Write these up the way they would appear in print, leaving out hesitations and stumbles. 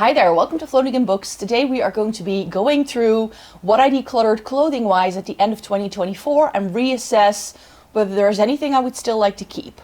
Hi there, welcome to Floating in Books. Today we are going to be going through what I decluttered clothing-wise at the end of 2024 and reassess whether there's anything I would still like to keep.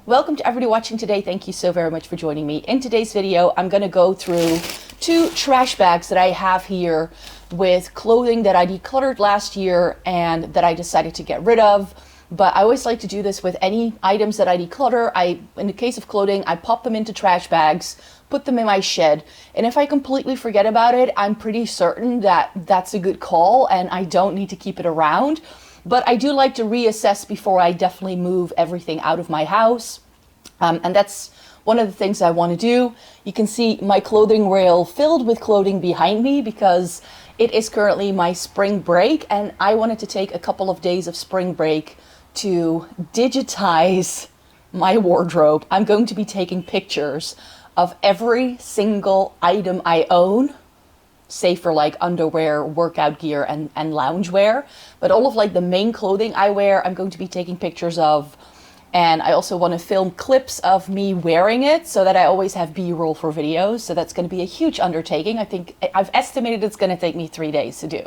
Welcome to everybody watching today. Thank you so very much for joining me. In today's video, I'm going to go through two trash bags that I have here with clothing that I decluttered last year and that I decided to get rid of. But I always like to do this with any items that I declutter. In the case of clothing, I pop them into trash bags, put them in my shed. And if I completely forget about it, I'm pretty certain that that's a good call and I don't need to keep it around. But I do like to reassess before I definitely move everything out of my house. And that's one of the things I want to do. You can see my clothing rail filled with clothing behind me because it is currently my spring break and I wanted to take a couple of days of spring break to digitize my wardrobe. I'm going to be taking pictures of every single item I own, save for like underwear, workout gear, and loungewear. But all of like the main clothing I wear, I'm going to be taking pictures of. And I also want to film clips of me wearing it so that I always have B-roll for videos. So that's going to be a huge undertaking. I think I've estimated it's going to take me 3 days to do.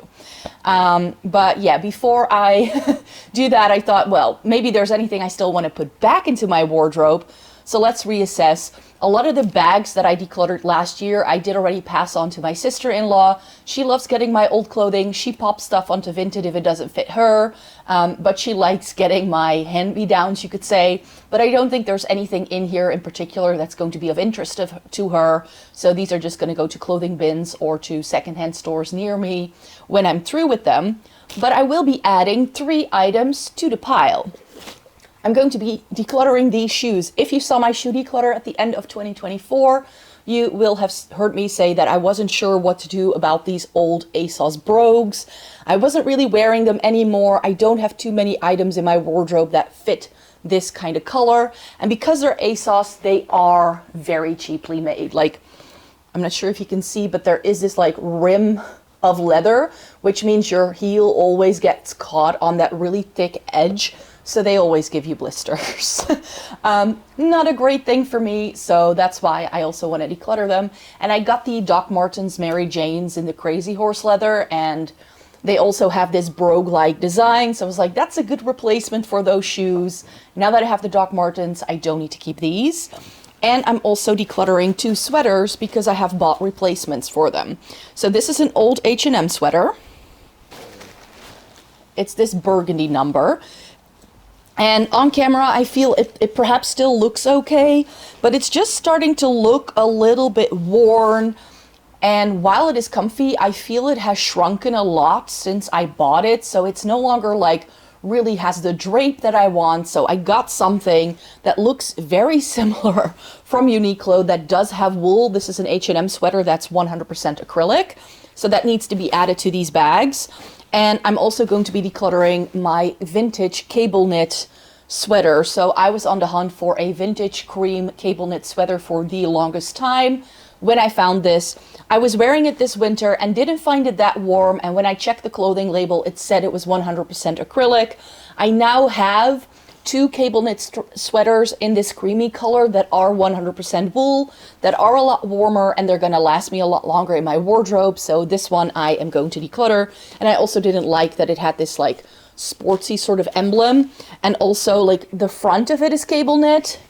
But yeah, before I do that, I thought, well, maybe there's anything I still want to put back into my wardrobe. So let's reassess. A lot of the bags that I decluttered last year, I did already pass on to my sister-in-law. She loves getting my old clothing. She pops stuff onto Vinted if it doesn't fit her. But she likes getting my hand-me-downs, you could say. But I don't think there's anything in here in particular that's going to be of interest to her. So these are just going to go to clothing bins or to secondhand stores near me when I'm through with them. But I will be adding 3 items to the pile. I'm going to be decluttering these shoes. If you saw my shoe declutter at the end of 2024, you will have heard me say that I wasn't sure what to do about these old ASOS brogues. I wasn't really wearing them anymore. I don't have too many items in my wardrobe that fit this kind of color. And because they're ASOS, they are very cheaply made. Like, I'm not sure if you can see, but there is this like rim of leather, which means your heel always gets caught on that really thick edge. So they always give you blisters. Not a great thing for me, so that's why I also want to declutter them. And I got the Doc Martens Mary Janes in the Crazy Horse leather, and they also have this brogue-like design. So I was like, that's a good replacement for those shoes. Now that I have the Doc Martens, I don't need to keep these. And I'm also decluttering 2 sweaters because I have bought replacements for them. So this is an old H&M sweater. It's this burgundy number. And on camera, I feel it perhaps still looks okay, but it's just starting to look a little bit worn. And while it is comfy, I feel it has shrunken a lot since I bought it. So it's no longer like really has the drape that I want. So I got something that looks very similar from Uniqlo that does have wool. This is an H&M sweater that's 100% acrylic. So that needs to be added to these bags. And I'm also going to be decluttering my vintage cable knit sweater. So I was on the hunt for a vintage cream cable knit sweater for the longest time. When I found this, I was wearing it this winter and didn't find it that warm. And when I checked the clothing label, it said it was 100% acrylic. I now have 2 cable knit sweaters in this creamy color that are 100% wool, that are a lot warmer, and they're gonna last me a lot longer in my wardrobe. So this one I am going to declutter. And I also didn't like that it had this like sportsy sort of emblem. And also like the front of it is cable knit,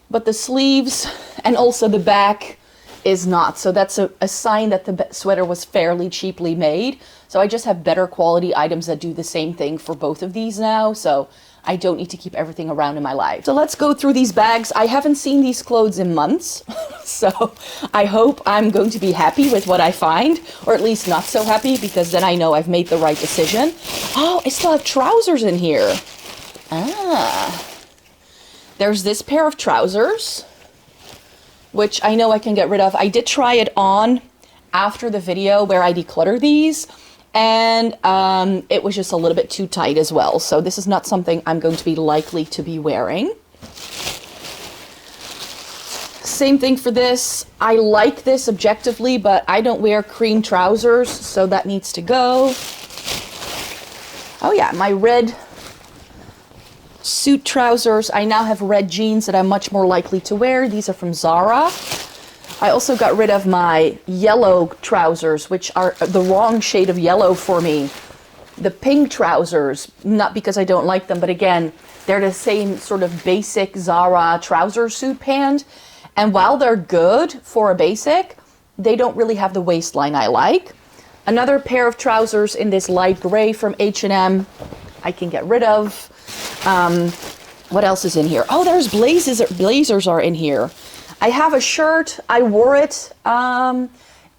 but the sleeves and also the back is not. So that's a sign that the sweater was fairly cheaply made. So I just have better quality items that do the same thing for both of these now. So I don't need to keep everything around in my life. So let's go through these bags. I haven't seen these clothes in months. So I hope I'm going to be happy with what I find, or at least not so happy, because then I know I've made the right decision. Oh, I still have trousers in here. There's this pair of trousers, which I know I can get rid of. I did try it on after the video where I declutter these, and it was just a little bit too tight as well. So this is not something I'm going to be likely to be wearing. Same thing for this. I like this objectively, but I don't wear cream trousers, so that needs to go. Oh yeah, my red suit trousers. I now have red jeans that I'm much more likely to wear. These are from Zara. I also got rid of my yellow trousers, which are the wrong shade of yellow for me. The pink trousers, not because I don't like them, but again, they're the same sort of basic Zara trouser suit pant. And while they're good for a basic, they don't really have the waistline I like. Another pair of trousers in this light gray from H&M I can get rid of. What else is in here? Oh, there's blazers are in here. I have a shirt. I wore it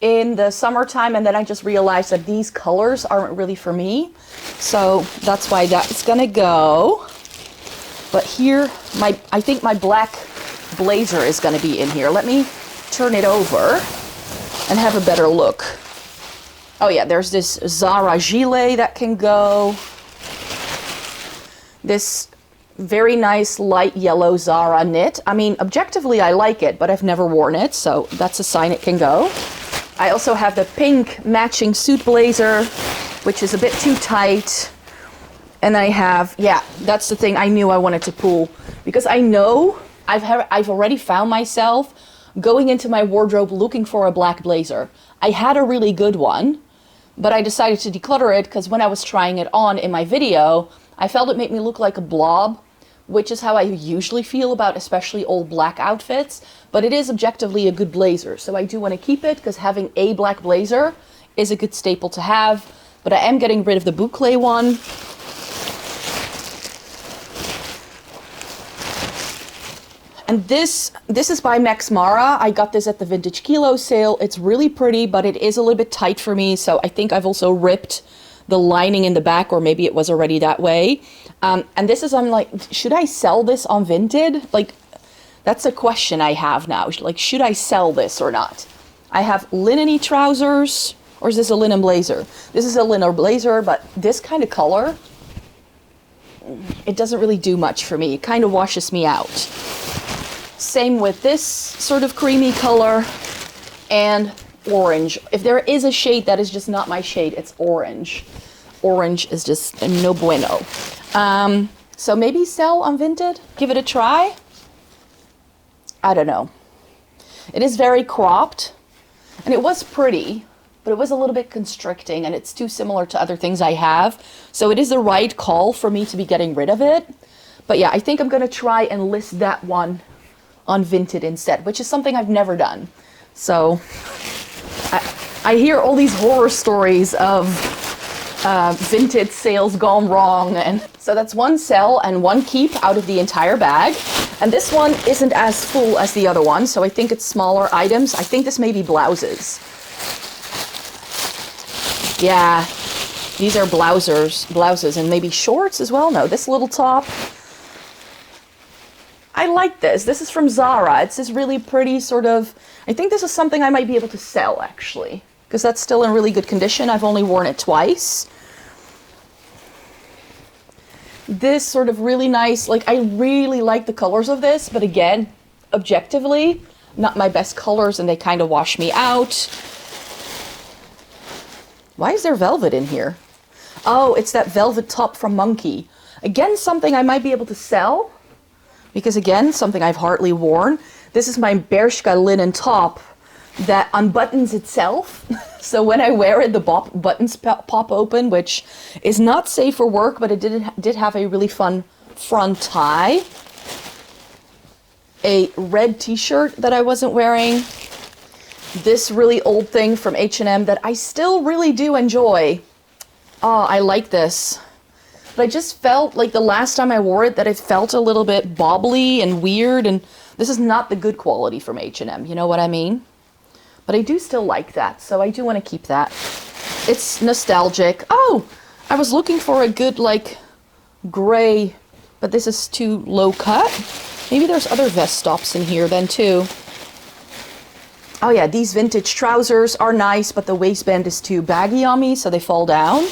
in the summertime, and then I just realized that these colors aren't really for me. So that's why that's gonna go. But here, I think my black blazer is gonna be in here. Let me turn it over and have a better look. Oh yeah, there's this Zara gilet that can go. This very nice light yellow Zara knit. I mean, objectively I like it, but I've never worn it, so that's a sign it can go. I also have the pink matching suit blazer, which is a bit too tight. And I have, yeah, that's the thing I knew I wanted to pull, because I know I've already found myself going into my wardrobe looking for a black blazer. I had a really good one, but I decided to declutter it because when I was trying it on in my video, I felt it made me look like a blob, which is how I usually feel about especially old black outfits, but it is objectively a good blazer. So I do want to keep it because having a black blazer is a good staple to have, but I am getting rid of the boucle one. And this is by Max Mara. I got this at the Vintage Kilo sale. It's really pretty, but it is a little bit tight for me. So I think I've also ripped the lining in the back, or maybe it was already that way. And this is, I'm like, should I sell this on Vinted? Like, that's a question I have now. Like, should I sell this or not? I have linen-y trousers, or is this a linen blazer? This is a linen blazer, but this kind of color, it doesn't really do much for me. It kind of washes me out. Same with this sort of creamy color and orange. If there is a shade that is just not my shade, it's orange. Orange is just no bueno. So maybe sell on Vinted, give it a try. I don't know. It is very cropped, and it was pretty, but it was a little bit constricting, and it's too similar to other things I have. So it is the right call for me to be getting rid of it. But yeah, I think I'm gonna try and list that one on Vinted instead, which is something I've never done. So I hear all these horror stories of Vinted sales gone wrong, and so that's one sell and one keep out of the entire bag. And this one isn't as full as the other one, so I think it's smaller items. I think this may be blouses. Yeah, these are blouses, and maybe shorts as well. No, this little top. I like this. This is from Zara. It's this really pretty sort of, I think this is something I might be able to sell actually, because that's still in really good condition. I've only worn it twice. This sort of really nice, like I really like the colors of this, but again, objectively, not my best colors and they kind of wash me out. Why is there velvet in here? Oh, it's that velvet top from Monkey. Again, something I might be able to sell. Because again, something I've hardly worn. This is my Bershka linen top that unbuttons itself. So when I wear it, the buttons pop open, which is not safe for work, but it did have a really fun front tie. A red t-shirt that I wasn't wearing. This really old thing from H&M that I still really do enjoy. Oh, I like this. But I just felt like the last time I wore it that it felt a little bit bobbly and weird, and this is not the good quality from H&M, you know what I mean? But I do still like that, so I do want to keep that. It's nostalgic. Oh, I was looking for a good like gray, but this is too low cut. Maybe there's other vest tops in here then too. Oh yeah, these vintage trousers are nice, but the waistband is too baggy on me, so they fall down.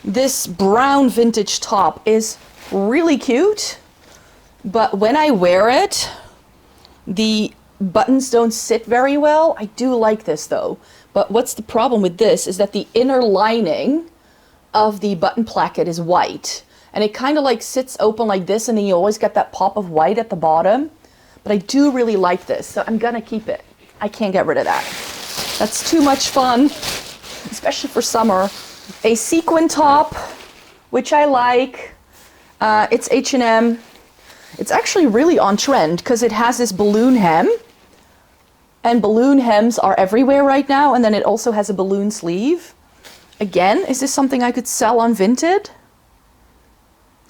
This brown vintage top is really cute, but when I wear it, the buttons don't sit very well. I do like this though, but what's the problem with this is that the inner lining of the button placket is white, And it kind of like sits open like this, and then you always get that pop of white at the bottom. But I do really like this, so I'm gonna keep it. I can't get rid of that. That's too much fun, especially for summer. A sequin top, which I like. It's H&M. It's actually really on trend because it has this balloon hem. And balloon hems are everywhere right now. And then it also has a balloon sleeve. Again, is this something I could sell on Vinted?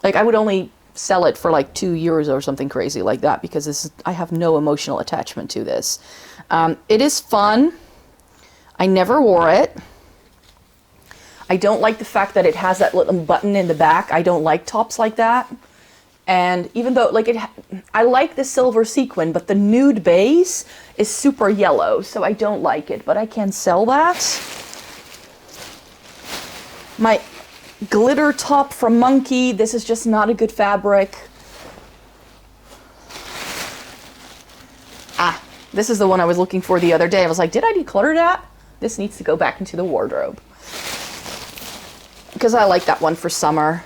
Like, I would only sell it for like €2 or something crazy like that, because I have no emotional attachment to this. It is fun. I never wore it. I don't like the fact that it has that little button in the back. I don't like tops like that. And even though, like, I like the silver sequin, but the nude base is super yellow, so I don't like it, but I can sell that. My glitter top from Monkey. This is just not a good fabric. This is the one I was looking for the other day. I was like, did I declutter that? This needs to go back into the wardrobe. Because I like that one for summer.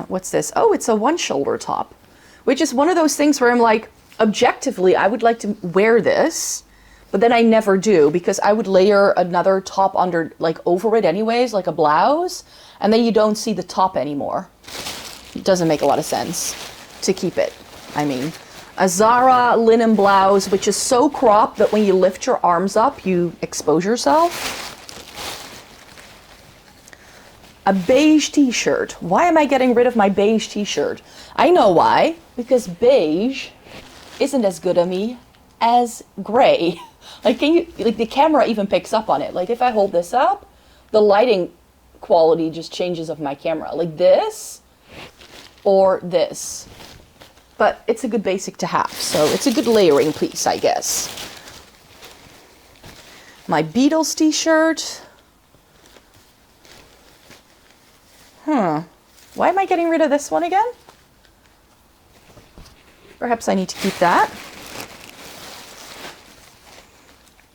What's this? Oh, it's a one shoulder top, which is one of those things where I'm like, objectively, I would like to wear this, but then I never do, because I would layer another top under, like, over it anyways, like a blouse, and then you don't see the top anymore. It doesn't make a lot of sense to keep it. I mean, a Zara linen blouse, which is so cropped that when you lift your arms up, you expose yourself. A beige t-shirt. Why am I getting rid of my beige t-shirt? I know why. Because beige isn't as good on me as gray. Like, the camera even picks up on it. Like, if I hold this up, the lighting quality just changes of my camera. Like this or this. But it's a good basic to have. So it's a good layering piece, I guess. My Beatles t-shirt. Why am I getting rid of this one again? Perhaps I need to keep that.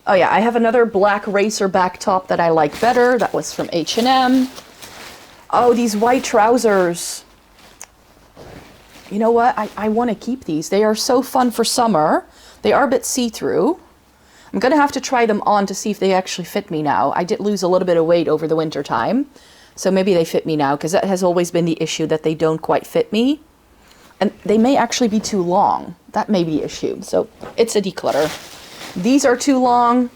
Oh yeah, I have another black racer back top that I like better. That was from H&M. Oh, these white trousers. You know what? I want to keep these. They are so fun for summer. They are a bit see-through. I'm going to have to try them on to see if they actually fit me now. I did lose a little bit of weight over the winter time. So maybe they fit me now, because that has always been the issue, that they don't quite fit me. And they may actually be too long. That may be the issue. So it's a declutter. These are too long.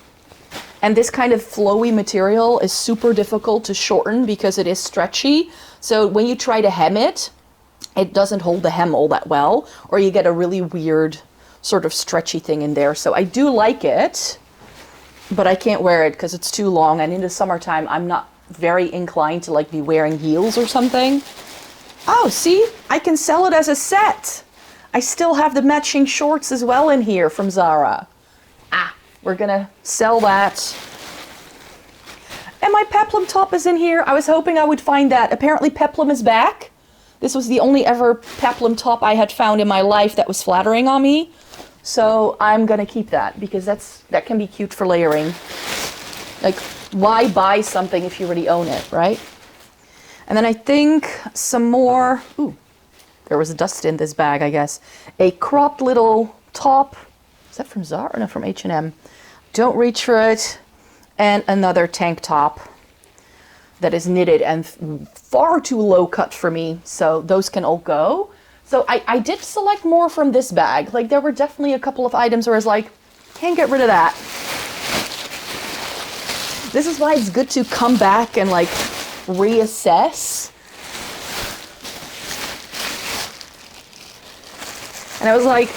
And this kind of flowy material is super difficult to shorten because it is stretchy. So when you try to hem it, it doesn't hold the hem all that well. Or you get a really weird sort of stretchy thing in there. So I do like it, but I can't wear it because it's too long. And in the summertime, I'm not very inclined to like be wearing heels or something. Oh, see, I can sell it as a set. I still have the matching shorts as well in here from Zara. We're gonna sell that. And my peplum top is in here. I was hoping I would find that. Apparently peplum is back. This was the only ever peplum top I had found in my life that was flattering on me. So I'm gonna keep that, because that can be cute for layering. Like, why buy something if you already own it, right? And then I think some more, there was dust in this bag, I guess. A cropped little top. Is that from Zara? No, from H&M. Don't reach for it. And another tank top that is knitted and far too low cut for me. So those can all go. So I did select more from this bag. Like, there were definitely a couple of items where I was like, can't get rid of that. This is why it's good to come back and like reassess. And I was like,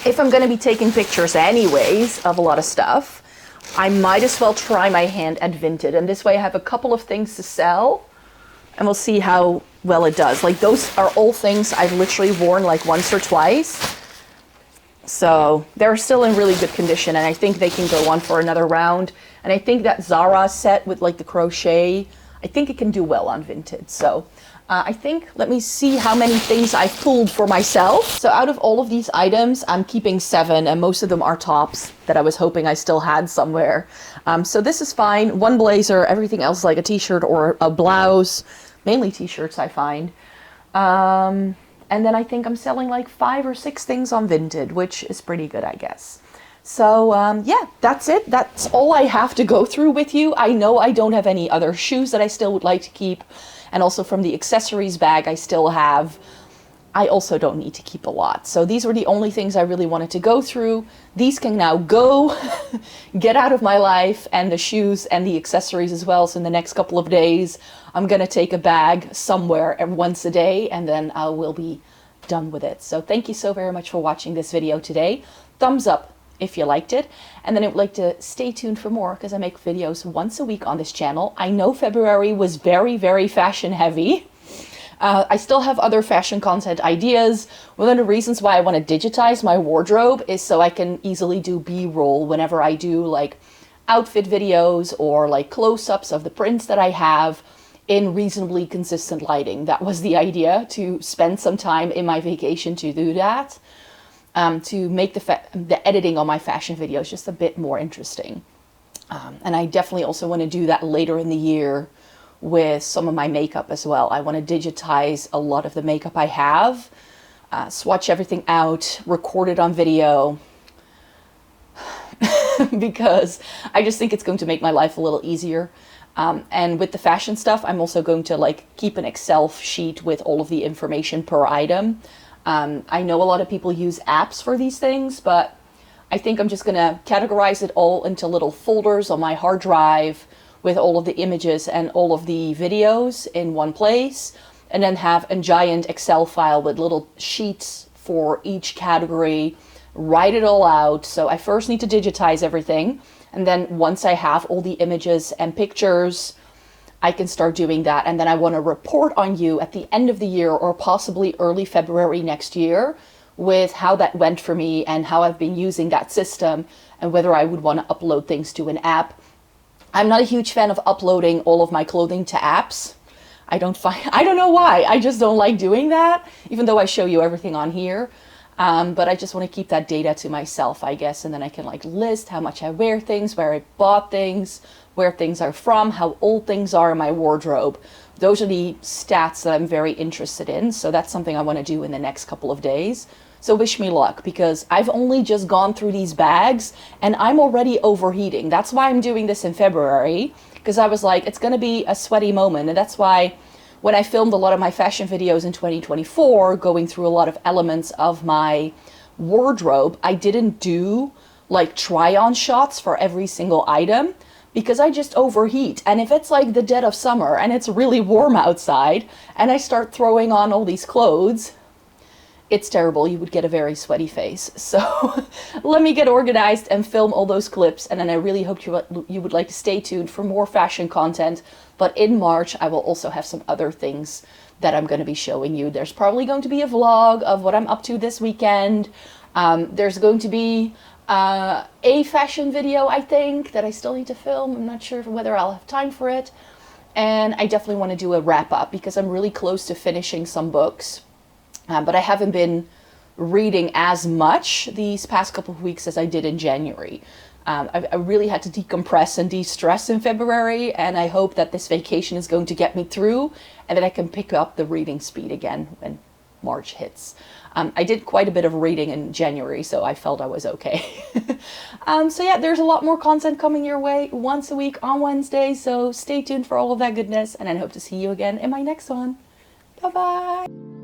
if I'm going to be taking pictures anyways of a lot of stuff, I might as well try my hand at Vinted. And this way I have a couple of things to sell, and we'll see how well it does. Like, those are all things I've literally worn like once or twice. So they're still in really good condition, and I think they can go on for another round. And I think that Zara set with like the crochet, I think it can do well on Vinted. So I think, let me see how many things I've pulled for myself. So out of all of these items, I'm keeping 7, and most of them are tops that I was hoping I still had somewhere. So this is fine. One blazer, everything else like a t-shirt or a blouse. mainly t-shirts I find. And then I think I'm selling like 5 or 6 things on Vinted, which is pretty good, I guess. So yeah, that's it. That's all I have to go through with you. I know I don't have any other shoes that I still would like to keep. And also from the accessories bag I also don't need to keep a lot. So these were the only things I really wanted to go through. These can now go, get out of my life, and the shoes and the accessories as well. So in the next couple of days, I'm gonna take a bag somewhere once a day, and then I will be done with it. So thank you so very much for watching this video today. Thumbs up if you liked it, and then I would like to stay tuned for more because I make videos once a week on this channel. I know February was very, very fashion heavy. I still have other fashion content ideas. One of the reasons why I want to digitize my wardrobe is so I can easily do B-roll whenever I do like outfit videos or like close-ups of the prints that I have in reasonably consistent lighting. That was the idea, to spend some time in my vacation to do that, to make the editing on my fashion videos just a bit more interesting. And I definitely also want to do that later in the year with some of my makeup as well. I want to digitize a lot of the makeup I have, swatch everything out, record it on video, because I just think it's going to make my life a little easier. And with the fashion stuff, I'm also going to like keep an Excel sheet with all of the information per item. I know a lot of people use apps for these things, but I think I'm just going to categorize it all into little folders on my hard drive with all of the images and all of the videos in one place, and then have a giant Excel file with little sheets for each category, write it all out. So I first need to digitize everything, and then once I have all the images and pictures, I can start doing that. And then I want to report on you at the end of the year or possibly early February next year with how that went for me and how I've been using that system, and whether I would want to upload things to an app. I'm not a huge fan of uploading all of my clothing to apps. I don't know why. I just don't like doing that, even though I show you everything on here. But I just want to keep that data to myself, I guess. And then I can like list how much I wear things, where I bought things, where things are from, how old things are in my wardrobe. Those are the stats that I'm very interested in. So that's something I want to do in the next couple of days. So wish me luck, because I've only just gone through these bags and I'm already overheating. That's why I'm doing this in February, because I was like, it's going to be a sweaty moment. And that's why when I filmed a lot of my fashion videos in 2024, going through a lot of elements of my wardrobe, I didn't do like try-on shots for every single item, because I just overheat. And if it's like the dead of summer and it's really warm outside and I start throwing on all these clothes, it's terrible. You would get a very sweaty face. So let me get organized and film all those clips. And then I really hope you would like to stay tuned for more fashion content. But in March, I will also have some other things that I'm going to be showing you. There's probably going to be a vlog of what I'm up to this weekend. There's going to be a fashion video, I think, that I still need to film. I'm not sure whether I'll have time for it. And I definitely want to do a wrap up, because I'm really close to finishing some books. But I haven't been reading as much these past couple of weeks as I did in January. I really had to decompress and de-stress in February, and I hope that this vacation is going to get me through and that I can pick up the reading speed again when March hits. I did quite a bit of reading in January, so I felt I was okay. So yeah, there's a lot more content coming your way once a week on Wednesday, so stay tuned for all of that goodness, and I hope to see you again in my next one. Bye-bye!